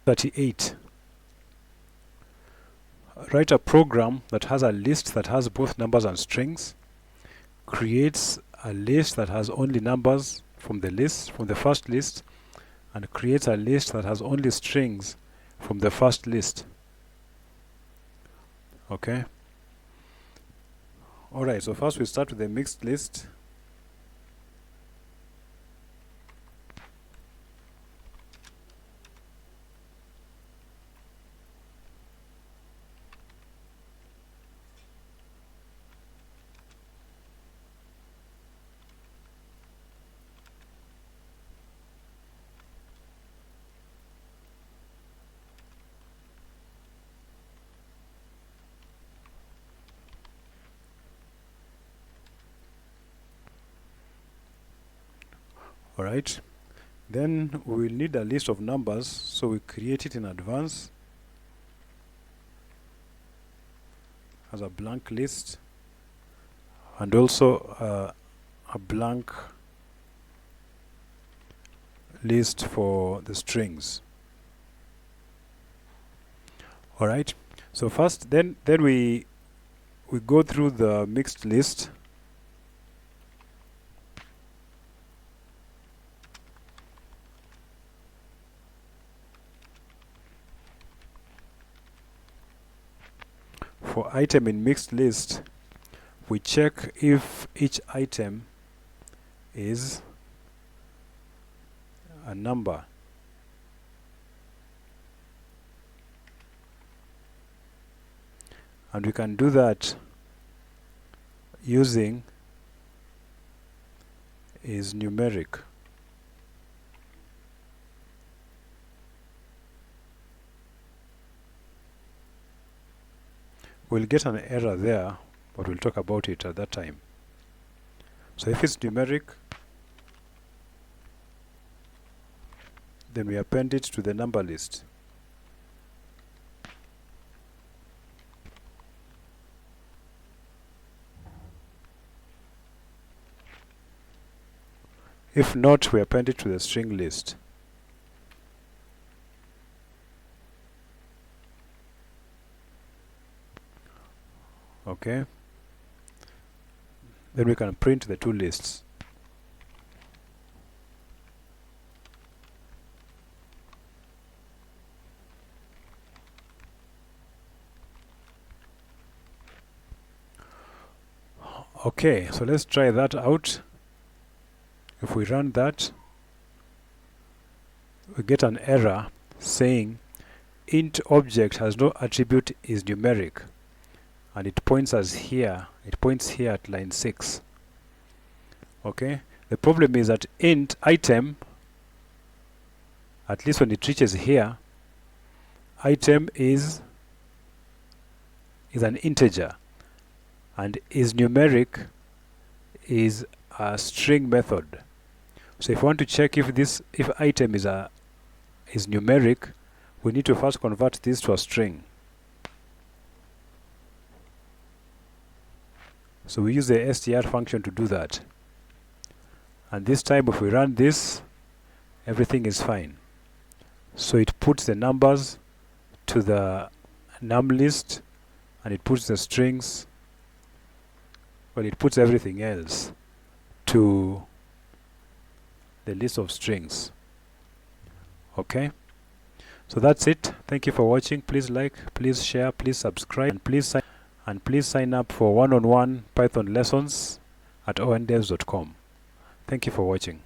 38. Write a program that has a list that has both numbers and strings, creates a list that has only numbers from the first list, and creates a list that has only strings from the first list. Okay. Alright, so first we start with the mixed list. Alright, then we will need a list of numbers, so we create it in advance as a blank list, and also a blank list for the strings. Alright, so first then we go through the mixed list. For item in mixed list, we check if each item is a number. And we can do that using is numeric. We'll get an error there, but we'll talk about it at that time. So if it's numeric, then we append it to the number list. If not, we append it to the string list. Okay. Then we can print the two lists. Okay, so let's try that out. If we run that, we get an error saying int object has no attribute is numeric, and it points us here. It points here at line 6. Okay, the problem is that int item, at least when it reaches here, item is an integer, and is numeric is a string method. So if we want to check if item is numeric, we need to first convert this to a string. So we use the str function to do that. And this time if we run this, everything is fine. So it puts the numbers to the num list, and it puts the strings, well, it puts everything else to the list of strings. Okay, so that's it. Thank you for watching. Please like, please share, please subscribe, and please sign up for one-on-one Python lessons at ondevs.com. Thank you for watching.